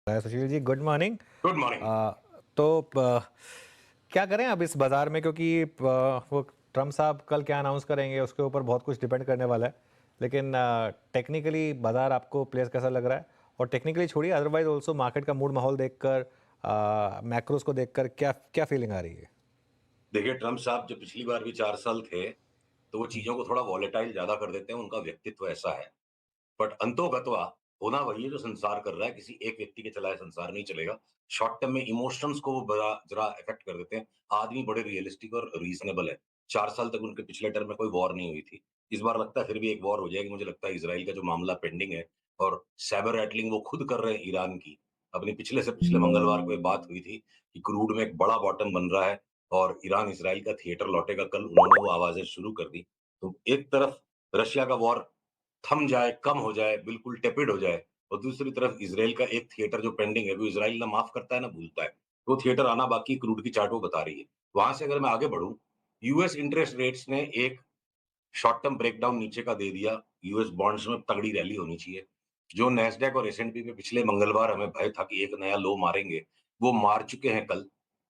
Sushil ji, good morning. Good morning. क्या करें अब इस बाजार में, क्योंकि वो ट्रम्प साहब कल क्या अनाउंस करेंगे उसके ऊपर बहुत कुछ डिपेंड करने वाला है। लेकिन टेक्निकली बाजार आपको प्लेस कैसा लग रहा है? और टेक्निकली छोड़िए, अदरवाइज ऑल्सो मार्केट का मूड माहौल देखकर, मैक्रोस को देखकर क्या क्या फीलिंग आ रही है? देखिए, ट्रम्प साहब जब पिछली बार भी 4 साल थे, तो वो हम्म। चीज़ों को थोड़ा वॉलेटाइल ज़्यादा कर देते हैं, उनका व्यक्तित्व ऐसा है। बट अंतोगत्वा होना वही है जो संसार कर रहा है, किसी एक व्यक्ति के चलाए संसार नहीं चलेगा। शॉर्ट टर्म में इमोशंस को वो बड़ा ज़रा अफेक्ट कर देते हैं। आदमी बड़े रियलिस्टिक और रीज़नेबल है। 4 साल तक उनके पिछले टर्म में कोई वॉर नहीं हुई थी। इस बार लगता है फिर भी एक वॉर हो जाएगी। मुझे लगता है इज़राइल का जो मामला पेंडिंग है और साइबर रैटलिंग वो खुद कर रहे हैं ईरान की। अपनी पिछले से पिछले मंगलवार को ये बात हुई थी कि क्रूड में एक बड़ा बॉटम बन रहा है और ईरान इज़राइल का थिएटर लौटेगा कल, उन्होंने वो आवाज़ें शुरू कर दी। तो एक तरफ रशिया का वॉर थम जाए, कम हो जाए, बिल्कुल टेपिड हो जाए और दूसरी तरफ इज़राइल का एक थिएटर जो पेंडिंग है, वो इज़राइल ना माफ़ करता है, ना भूलता है। वो थिएटर आना बाकी क्रूड की चार्ट वो बता रही है। वहाँ से अगर मैं आगे बढ़ूँ, यूएस इंटरेस्ट रेट्स ने एक शॉर्ट टर्म ब्रेकडाउन नीचे का दे दिया। यूएस बॉन्ड्स में तगड़ी रैली होनी चाहिए। जो नैस्डैक और एस&पी पे पिछले मंगलवार हमें भय था कि एक नया लो मारेंगे, वो मार चुके हैं कल।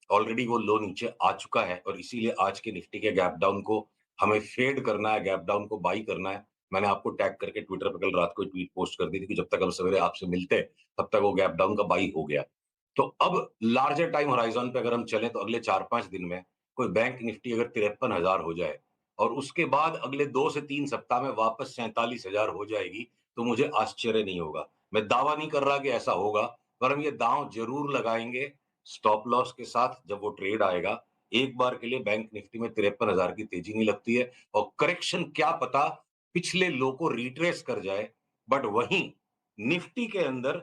ऑलरेडी वो लो नीचे आ चुका है और इसीलिए आज के निफ्टी के गैप डाउन को हमें फेड करना है, गैप डाउन को बाई करना है। मैंने आपको टैग करके ट्विटर पे कल रात को ट्वीट पोस्ट कर दी थी कि जब तक हम सवेरे आपसे मिलते, तब तक वो गैप डाउन का बाई हो गया। तो अब लार्जर टाइम होराइज़न पे अगर हम चलें तो अगले 4-5 दिन में कोई बैंक निफ्टी अगर 53,000 हो जाए और उसके बाद अगले 2 से 3 सप्ताह में वापस 47,000 हो जाएगी, तो मुझे आश्चर्य नहीं होगा। मैं दावा नहीं कर रहा कि ऐसा होगा, पर हम ये दाँव ज़रूर लगाएँगे स्टॉप लॉस के साथ जब वो ट्रेड आएगा। एक बार के लिए बैंक निफ्टी में 53,000 की तेज़ी नहीं लगती है और करेक्शन क्या पता पिछले लो को रिट्रेस कर जाए, बट वहीं निफ्टी के अंदर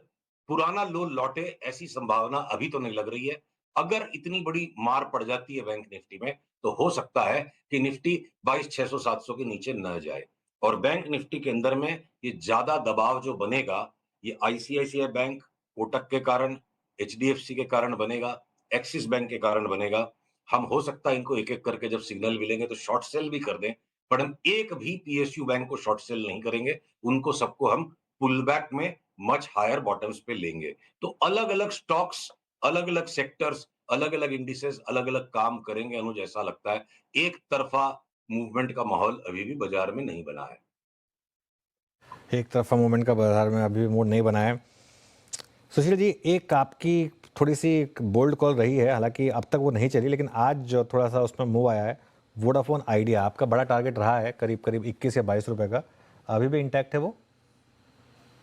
पुराना लो लौटे ऐसी संभावना अभी तो नहीं लग रही है। अगर इतनी बड़ी मार पड़ जाती है बैंक निफ्टी में, तो हो सकता है कि निफ्टी 22,600-700 के नीचे न जाए और बैंक निफ्टी के अंदर में ये ज़्यादा दबाव जो बनेगा, ये आईसीआईसीआई बैंक, कोटक के कारण, एचडीएफसी के कारण बनेगा, एक्सिस बैंक के कारण बनेगा। हम हो सकता है इनको एक-एक करके जब सिग्नल मिलेंगे तो शॉर्ट सेल भी कर दें, पर हम एक भी पीएसयू बैंक को शॉर्ट सेल नहीं करेंगे। उनको सबको हम पुल बैक में मच हायर बॉटम्स पे लेंगे। तो अलग-अलग स्टॉक्स, अलग-अलग सेक्टर्स, अलग-अलग इंडिसेस अलग-अलग काम करेंगे अनुज ऐसा लगता है। एक तरफ़ा मूवमेंट का माहौल अभी भी बाज़ार में नहीं बना है। एक तरफा मूवमेंट का बाजार में अभी भी मूड नहीं बना है। सुशील जी, एक आपकी थोड़ी सी बोल्ड कॉल रही है, हालांकि अब तक वो नहीं चली, लेकिन आज जो थोड़ा सा उसमें मूव आया है, वोडाफोन आइडिया आपका बड़ा टारगेट रहा है, करीब करीब 21 या 22 रुपए का। अभी भी इंटैक्ट है वो?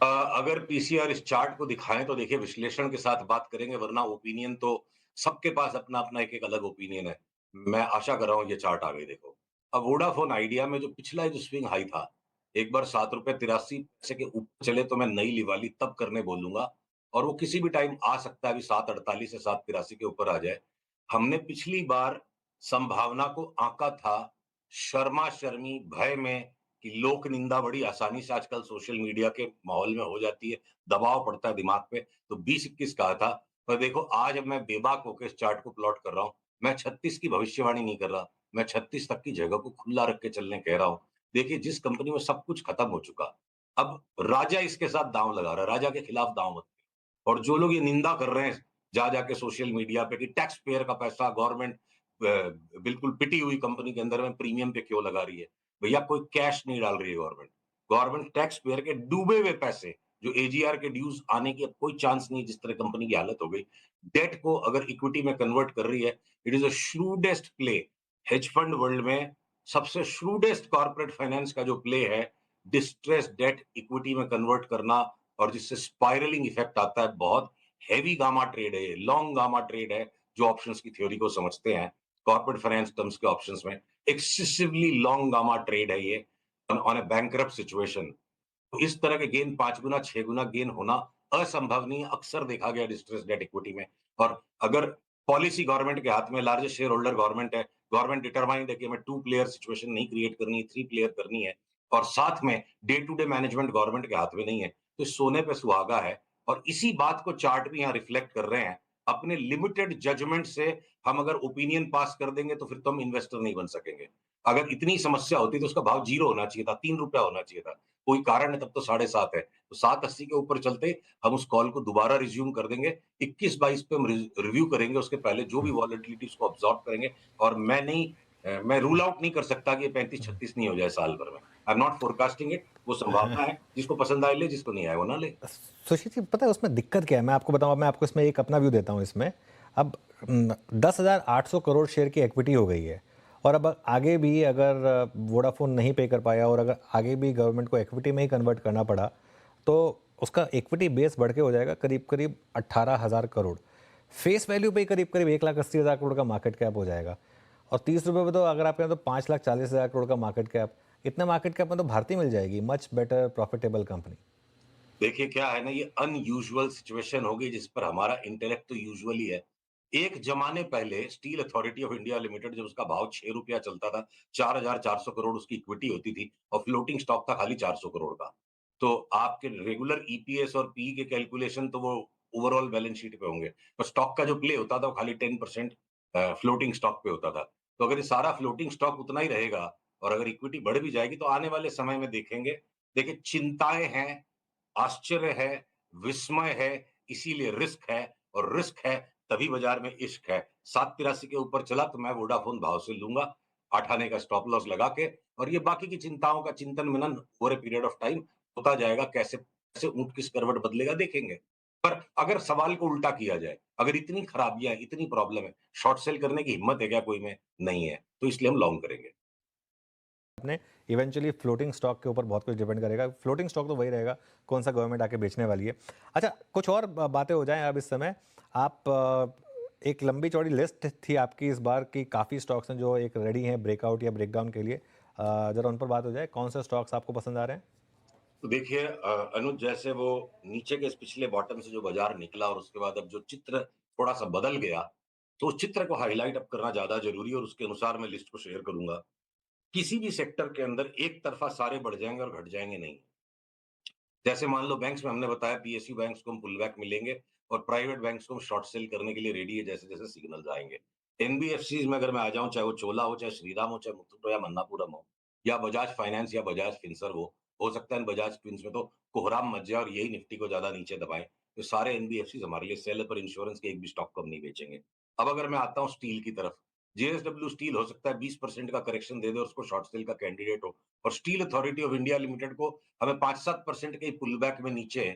अगर पीसीआर इस चार्ट को दिखाएँ तो देखिए विश्लेषण के साथ बात करेंगे वरना ओपिनियन तो सबके पास अपना-अपना एक-एक अलग ओपिनियन है। मैं आशा कर रहा हूँ ये चार्ट आ गई देखो। अब वोडाफोन आइडिया में जो पिछला जो स्विंग हाई था, एक बार ₹7.83 के ऊपर चले तो मैं नई लिवाली तब करने बोलूँगा और वो किसी भी टाइम आ सकता है अभी 7.48 से 7.83 के ऊपर आ जाए। हमने पिछली बार संभावना को आँका था शर्मा-शर्मी भय में कि लोक निंदा बड़ी आसानी से आजकल सोशल मीडिया के माहौल में हो जाती है, दबाव पड़ता है दिमाग पे, तो 20-21 कहा था। पर देखो आज अब मैं बेबाक होके इस चार्ट को प्लॉट कर रहा हूँ। मैं 36 की भविष्यवाणी नहीं कर रहा, मैं 36 तक की जगह को खुला रख के चलने कह रहा हूँ। देखिए जिस कंपनी में सब कुछ खत्म हो चुका, अब राजा इसके साथ दाँव लगा रहा है, राजा के खिलाफ दाँव मत खेलो। और जो लोग ये निंदा कर रहे हैं, जा के सोशल मीडिया पे कि टैक्स पेयर का पैसा गवर्नमेंट बिल्कुल पिटी हुई कंपनी के अंदर में प्रीमियम पे क्यों लगा रही है? भैया कोई कैश नहीं डाल रही है गवर्नमेंट। गवर्नमेंट टैक्स पेयर के डूबे हुए पैसे जो एजीआर के ड्यूज़ आने की अब कोई चांस नहीं है जिस तरह कंपनी की हालत हो गई। डेट को अगर इक्विटी में कन्वर्ट कर रही है, it is a shrewdest play. Hedge fund world में सबसे श्रूडेस्ट कॉर्पोरेट फाइनेंस का जो प्ले है, डिस्ट्रेस्ड डेट इक्विटी में कन्वर्ट करना और जिससे स्पाइरलिंग इफेक्ट आता है, बहुत हेवी गामा ट्रेड है ये, लॉन्ग गामा ट्रेड है, जो ऑप्शंस की थ्योरी को समझते हैं, कॉर्पोरेट फाइनेंस टर्म्स के ऑप्शंस में। एक्सेसिवली लॉन्ग गामा ट्रेड है ये ऑन अ बैंकरप्ट सिचुएशन। तो इस तरह के गेन 5 गुना 6 गुना गेन होना असंभव नहीं है, अक्सर देखा गया डिस्ट्रेस डेट इक्विटी में। और अगर पॉलिसी गवर्नमेंट के हाथ में, लार्जेस्ट शेयर होल्डर गवर्नमेंट है, गवर्नमेंट डिटरमाइंड है कि हमें 2 प्लेयर सिचुएशन नहीं क्रिएट करनी है, 3 प्लेयर करनी है और साथ में day to day management government के हाथ में नहीं है, तो सोने पे सुहागा है और इसी बात को चार्ट भी यहाँ रिफ्लेक्ट कर रहे हैं। अपने लिमिटेड जजमेंट से हम अगर ओपिनियन पास कर देंगे तो फिर तो हम इन्वेस्टर नहीं बन सकेंगे। अगर इतनी समस्या होती तो उसका भाव 0 होना चाहिए था, ₹3 होना चाहिए था। कोई कारण है तब तो 7.5 है। तो 7.80 के ऊपर चलते हम उस कॉल को दोबारा रिज़्यूम कर देंगे। 21-22 पे हम रिव्यू करेंगे, उसके पहले जो भी वॉलेटिलिटी उसको अब्ज़ॉर्ब करेंगे और मैं रूल आउट नहीं कर सकता कि ये 35-36 नहीं हो जाए साल भर में। I am not forecasting it, वो संभावना है, जिसको पसंद आए ले, जिसको नहीं आए वो ना ले। सुशील जी, पता है उसमें दिक्कत क्या है? मैं आपको बताऊँ, मैं आपको इसमें एक अपना व्यू देता हूँ इसमें। अब 10,800 करोड़ शेयर की इक्विटी हो गई है, और अब आगे भी अगर वोडाफोन नहीं पे कर पाया और अगर आगे भी गवर्नमेंट को इक्विटी में ही कन्वर्ट करना पड़ा, तो उसका इक्विटी बेस बढ़ के हो जाएगा करीब करीब 18,000 करोड़। फेस वैल्यू पे ही करीब करीब 1,80,000 करोड़ का मार्केट कैप हो जाएगा। और 30 रुपये में तो अगर आप कहें तो 5,40,000 करोड़ का मार्केट कैप, इतने मार्केट कैप में तो भारतीय मिल जाएगी, मच बेटर प्रॉफिटेबल कंपनी। देखिए क्या है ना, ये अनयूजुअल सिचुएशन होगी जिस पर हमारा इंटेलेक्ट तो यूजुअल ही है। एक ज़माने पहले steel authority of India limited जब उसका भाव ₹6 चलता था, 4,400 करोड़ उसकी इक्विटी होती थी और फ्लोटिंग स्टॉक था खाली 400 करोड़ का। तो आपके रेगुलर ईपीएस और पीई के कैलकुलेशन तो वो ओवरऑल बैलेंस शीट पे होंगे। पर स्टॉक का जो प्ले होता था वो खाली 10% फ्लोटिंग स्टॉक पे होता था। तो अगर ये सारा फ्लोटिंग स्टॉक उतना ही रहेगा और अगर इक्विटी बढ़ भी जाएगी तो आने वाले समय में देखेंगे, देखिए चिंताएँ हैं, आश्चर्य है, विस्मय है, इसीलिए रिस्क है और रिस्क है तभी बाजार में इश्क है। 783 के ऊपर चला तो मैं वोडाफोन भाव से लूँगा, 8 आने का स्टॉप लॉस लगा के और ये बाकी की चिंताओं का चिंतन-मनन over a period of time होता जाएगा, कैसे कैसे ऊँट किस करवट बदलेगा देखेंगे। पर अगर सवाल को उल्टा किया जाए, अगर इतनी खराबियाँ हैं, इतनी प्रॉब्लम है, शॉर्ट सेल करने की हिम्मत है क्या कोई में? नहीं है, तो इसलिए हम लॉन्ग करेंगे। आपने इवेंचुअली फ्लोटिंग स्टॉक के ऊपर बहुत कुछ डिपेंड करेगा। फ्लोटिंग स्टॉक तो वही रहेगा, कौन सा गवर्नमेंट आके बेचने वाली है। अच्छा, कुछ और बातें हो जाएं अब इस समय। आप एक लंबी चौड़ी लिस्ट थी आपकी इस बार की, काफ़ी स्टॉक्स हैं जो एक रेडी हैं ब्रेकआउट या ब्रेकडाउन के लिए। जरा उन पर बात हो जाए, कौन से स्टॉक्स आपको पसंद आ रहे हैं? तो देखिए अनुज जैसे वो नीचे के इस पिछले बॉटम से जो बाजार निकला और उसके बाद अब जो चित्र थोड़ा-सा बदल गया, तो उस चित्र को हाइलाइट अब करना ज़्यादा ज़रूरी है और उसके अनुसार मैं लिस्ट को शेयर करूँगा। किसी भी सेक्टर के अंदर एक तरफ़ा सारे बढ़ जाएँगे और घट जाएँगे नहीं। जैसे मान लो बैंक्स में हमने बताया पीएसयू बैंक्स को हम पुल बैक मिलेंगे और प्राइवेट बैंक्स को हम शॉर्ट सेल करने के लिए रेडी है जैसे-जैसे सिग्नल्स आएँगे। एनबीएफसीज़ में अगर मैं आ जाऊँ, चाहे वो चोला हो, चाहे श्रीराम हो, चाहे मुथूट हो या मन्नापुरम हो या बजाज फाइनेंस या बजाज फिनसर्व हो सकता है इन बजाज फिन्स में तो कोहराम मच जाए और यही निफ्टी को ज़्यादा नीचे दबाएँ। तो सारे एनबीएफसीज़ हमारे लिए सेल है, पर इंश्योरेंस के एक भी स्टॉक को हम नहीं बेचेंगे। अब अगर मैं आता हूँ स्टील की तरफ, जेएसडब्ल्यू स्टील हो सकता है 20% का करेक्शन दे दे और उसको शॉर्ट सेल का कैंडिडेट हो और steel authority of India limited को हमें 5-7% के पुल बैक में नीचे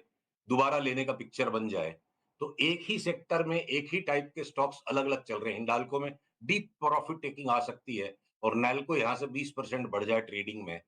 दोबारा लेने का पिक्चर बन जाए, तो एक ही सेक्टर में एक ही टाइप के स्टॉक्स अलग-अलग चल रहे हैं। हिंडाल्को में डीप प्रॉफिट टेकिंग आ सकती है और नैल्को यहाँ से 20% बढ़ जाए ट्रेडिंग में,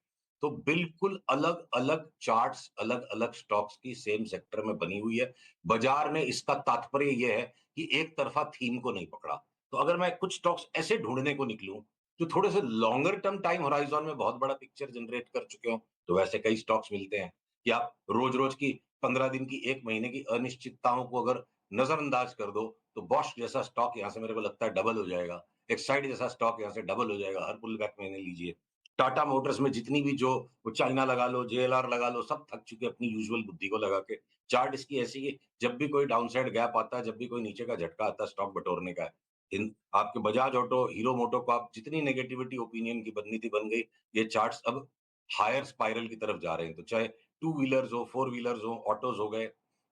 तो बिल्कुल अलग-अलग चार्ट्स, अलग-अलग स्टॉक्स की सेम सेक्टर में बनी हुई है। बाजार ने इसका तात्पर्य ये है कि एक तरफा थीम को नहीं पकड़ा। तो अगर मैं कुछ स्टॉक्स ऐसे ढूँढने को निकलूँ, जो थोड़े से लॉन्गर टर्म टाइम होराइज़न में बहुत बड़ा पिक्चर जनरेट कर चुके हों, तो वैसे कई स्टॉक्स मिलते हैं कि आप रोज-रोज की 15 दिन की, 1 महीने की अनिश्चितताओं को अगर नज़रअंदाज कर दो, तो बॉश जैसा स्टॉक यहाँ से मेरे को लगता है डबल हो जाएगा। एक्साइड जैसा स्टॉक यहाँ से डबल हो जाएगा, हर पुल बैक में इन्हें लीजिए। टाटा मोटर्स में जितनी भी जो वो चाइना लगा लो, जेएलआर लगा लो, सब थक चुके हैं अपनी यूजुअल बुद्धि को लगा के। चार्ट इसकी ऐसी है कि जब भी कोई डाउनसाइड गैप आता है, जब भी कोई नीचे का झटका आता है, स्टॉक बटोरने का है। इन आपके बजाज ऑटो, हीरो मोटो को आप जितनी नेगेटिविटी ओपिनियन की बननी थी बन गई, ये चार्ट्स अब हायर स्पाइरल की तरफ जा रहे हैं। तो चाहे टू व्हीलर्स हो, फोर व्हीलर्स हो, ऑटोज़ हो गए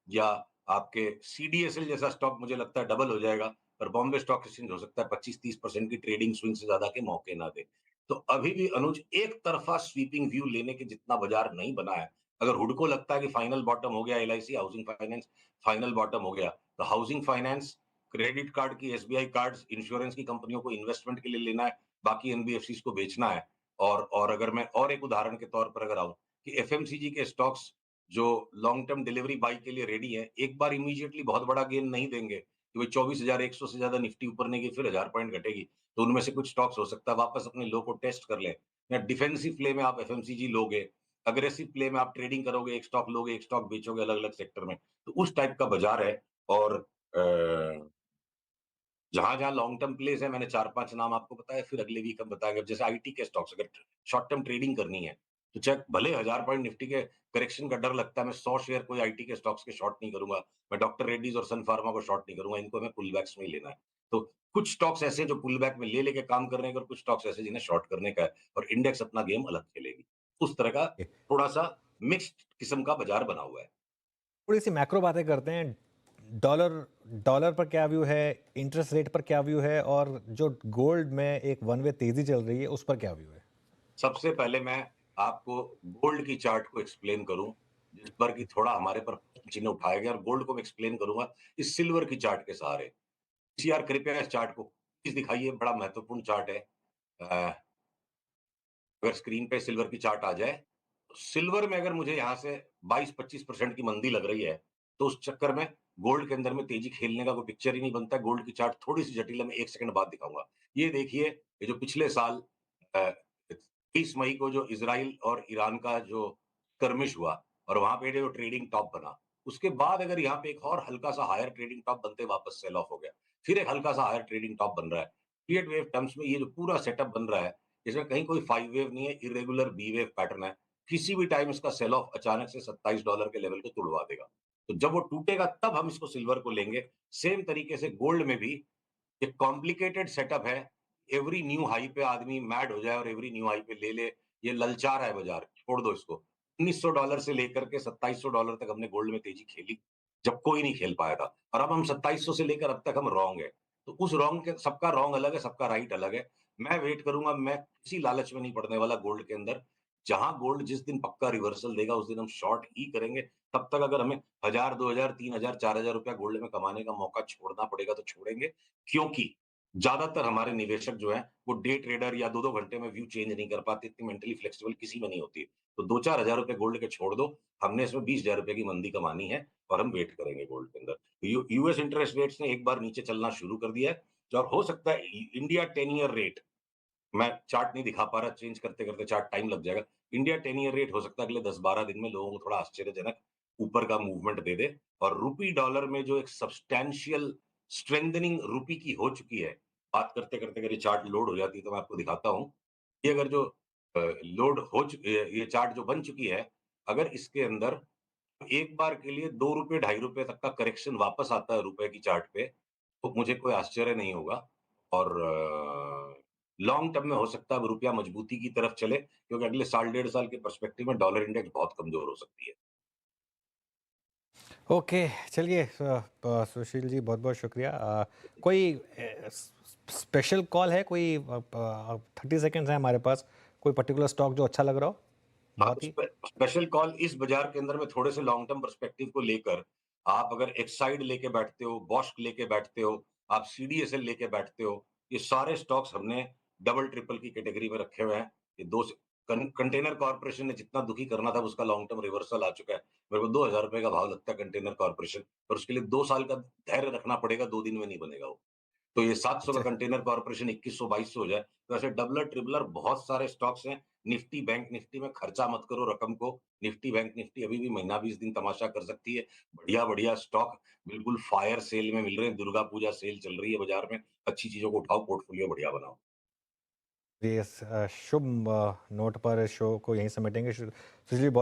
या आपके सीडीएसएल जैसा स्टॉक मुझे लगता है डबल हो जाएगा, पर बॉम्बे स्टॉक एक्सचेंज हो सकता है 25-30% की ट्रेडिंग स्विंग से ज़्यादा के मौके ना दे। तो अभी भी अनुज एक तरफ़ा स्वीपिंग व्यू लेने के जितना बाजार नहीं बना है। अगर हुड को लगता है कि फाइनल बॉटम हो गया LIC housing finance final bottom हो गया, तो हाउसिंग फाइनेंस, क्रेडिट कार्ड की एसबीआई कार्ड्स, इंश्योरेंस की कंपनियों को इन्वेस्टमेंट के लिए लेना है, बाकी एनबीएफसीज़ को बेचना है। और अगर मैं और एक उदाहरण के तौर पर अगर आऊँ कि एफएमसीजी के स्टॉक्स जो लॉन्ग टर्म डिलीवरी बाय के लिए रेडी हैं, एक बार इमीडिएटली बहुत बड़ा गेन नहीं देंगे कि भाई 24,100 से ज़्यादा निफ्टी ऊपर नहीं गई, फिर 1000 पॉइंट घटेगी। तो उनमें से कुछ स्टॉक्स हो सकता है वापस अपने लो को टेस्ट कर लें या डिफेंसिव प्ले में आप एफएमसीजी लोगे, अग्रेसिव प्ले में आप ट्रेडिंग करोगे, एक स्टॉक लोगे, एक स्टॉक बेचोगे अलग-अलग सेक्टर में। तो उस टाइप का बाजार है और अ जहाँ-जहाँ लॉन्ग टर्म प्लेज़ है, मैंने 4-5 नाम आपको बताए, फिर अगले वीक हम बताएँगे। जैसे आईटी के स्टॉक्स अगर शॉर्ट टर्म ट्रेडिंग करनी है, तो चाहे भले 1000 पॉइंट निफ्टी के करेक्शन का डर लगता है, मैं 100 शेयर कोई आईटी के स्टॉक्स के शॉर्ट नहीं करूँगा। मैं डॉक्टर रेड्डीज़ और सन फार्मा को शॉर्ट नहीं करूँगा, इनको हमें पुल बैक्स में ही लेना है। तो कुछ स्टॉक्स ऐसे हैं जो पुल बैक में ले लेके काम कर रहे हैं और कुछ स्टॉक्स ऐसे जिन्हें शॉर्ट करने का है और इंडेक्स अपना गेम अलग खेलेगी। उस तरह का थोड़ा-सा मिक्स्ड किस्म का बाजार बना हुआ है। थोड़ी सी मैक्रो बातें करते हैं। डॉलर डॉलर पर क्या व्यू है, इंटरेस्ट रेट पर क्या व्यू है, और जो गोल्ड में एक वन वे तेजी चल रही है उस पर क्या व्यू है? सबसे पहले मैं आपको गोल्ड की चार्ट को एक्सप्लेन करूँ, जिस पर कि थोड़ा हमारे पर चिन्ह उठाया गया और गोल्ड को मैं एक्सप्लेन करूँगा इस सिल्वर की चार्ट के सहारे। सीआर कृपया इस चार्ट को प्लीज़ दिखाइए, बड़ा महत्वपूर्ण चार्ट है। अ, अगर स्क्रीन पे सिल्वर की चार्ट आ जाए, तो सिल्वर में अगर मुझे यहाँ से 22-25% की मंदी लग रही है, तो उस चक्कर में गोल्ड के अंदर में तेज़ी खेलने का कोई पिक्चर ही नहीं बनता है। गोल्ड की चार्ट थोड़ी-सी जटिल है, मैं 1 सेकंड बाद दिखाऊँगा। ये देखिए, ये जो पिछले साल अ, 30 मई को जो इज़राइल और ईरान का जो skirmish हुआ और वहाँ पे जो ट्रेडिंग टॉप बना, उसके बाद अगर यहाँ पे एक और हल्का-सा हायर ट्रेडिंग टॉप बनते वापस सेल ऑफ हो गया। फिर एक हल्का-सा हायर ट्रेडिंग टॉप बन रहा है। पीरियड वेव टर्म्स में ये जो पूरा सेटअप बन रहा है, इसमें कहीं कोई 5 वेव नहीं है, इर्रेगुलर बी वेव पैटर्न है। किसी भी टाइम इसका सेल ऑफ अचानक से $27 के लेवल को तुड़वा देगा। तो जब वो टूटेगा तब हम इसको सिल्वर को लेंगे। सेम तरीके से गोल्ड में भी एक कॉम्प्लिकेटेड सेटअप है। एवरी न्यू हाई पे आदमी मैड हो जाए और एवरी न्यू हाई पे ले ले, ये ललचार है बाजार, छोड़ दो इसको। $1900 से लेकर के $2700 तक हमने गोल्ड में तेजी खेली, जब कोई नहीं खेल पाया था। और अब हम 2700 से लेकर अब तक हम रॉन्ग है। तो उस रॉन्ग के सबका रॉन्ग अलग है, सबका राइट अलग है। मैं वेट करूँगा, मैं किसी लालच में नहीं पड़ने वाला गोल्ड के अंदर। जहाँ गोल्ड जिस दिन पक्का रिवर्सल देगा, उस दिन हम शॉर्ट ही करेंगे। तब तक अगर हमें 1000, 2000, 3000, ₹4000 गोल्ड में कमाने का मौका छोड़ना पड़ेगा तो छोड़ेंगे। क्योंकि ज़्यादातर हमारे निवेशक जो हैं, वो डे ट्रेडर या 2-2 घंटे में व्यू चेंज नहीं कर पाते, इतनी मेंटली फ्लेक्सिबल किसी में नहीं होती है। तो 2-4 हज़ार रुपए गोल्ड के छोड़ दो, हमने इसमें ₹20,000 की मंदी कमानी है और हम वेट करेंगे गोल्ड के अंदर। यूएस इंटरेस्ट रेट्स ने एक बार नीचे चलना शुरू कर दिया है, जो और हो सकता है इंडिया 10 ईयर रेट, मैं चार्ट नहीं दिखा पा रहा, चेंज करते-करते चार्ट टाइम लग जाएगा। इंडिया 10 ईयर रेट हो सकता है अगले 10-12 दिन में लोगों को थोड़ा आश्चर्यजनक ऊपर का मूवमेंट दे दे और रूपी डॉलर में जो एक सब्सटैंशियल स्ट्रेंथनिंग रूपी की हो चुकी है, बात करते-करते अगर ये चार्ट लोड हो जाती है तो मैं आपको दिखाता हूँ। ये अगर जो लोड हो ये चार्ट जो बन चुकी है, अगर इसके अंदर एक बार के लिए ₹2 ₹2.5 तक का करेक्शन वापस आता है रुपए की चार्ट पे, तो मुझे कोई आश्चर्य नहीं होगा और लॉन्ग टर्म में हो सकता है अब रुपया मजबूती की तरफ चले, क्योंकि अगले साल डेढ़ साल के पर्सपेक्टिव में डॉलर इंडेक्स बहुत कमज़ोर हो सकती है। ओके, चलिए सुशील जी बहुत-बहुत शुक्रिया। कोई स्पेशल कॉल है, कोई 30 सेकंड्स हैं हमारे पास, कोई पर्टिकुलर स्टॉक जो अच्छा लग रहा हो? हाँ, बहुत ही स्पेशल कॉल इस बाज़ार के अंदर में थोड़े से लॉन्ग टर्म पर्सपेक्टिव को लेकर, आप अगर एक्साइड लेके बैठते हो, बॉस्क लेके बैठते हो, आप सीडीएसएल लेके बैठते हो, ये सारे स्टॉक्स हमने डबल ट्रिपल की कैटेगरी में रखे हुए हैं। ये 2 स कंटेनर कॉर्पोरेशन ने जितना दुखी करना था उसका लॉन्ग टर्म रिवर्सल आ चुका है। मेरे को ₹2000 का भाव लगता है कंटेनर कॉर्पोरेशन, पर उसके लिए 2 साल का धैर्य रखना पड़ेगा, 2 दिन में नहीं बनेगा वो। तो ये 700 का अच्छा। कंटेनर कॉर्पोरेशन 2100-2200 हो जाए, तो ऐसे डबलर, ट्रिपलर बहुत सारे स्टॉक्स हैं। निफ्टी, बैंक निफ्टी में खर्चा मत करो रकम को। निफ्टी, बैंक निफ्टी अभी भी महीना 20 दिन तमाशा कर सकती है। बढ़िया-बढ़िया स्टॉक बिल्कुल फायर सेल में मिल रहे हैं। दुर्गा पूजा सेल चल रही है बाजार में। अच्छी चीज़ों को उठाओ, पोर्टफोलियो बढ़िया बनाओ। ये शुभ नोट पर शो को यहीं समेटेंगे। सुशील जी बहुत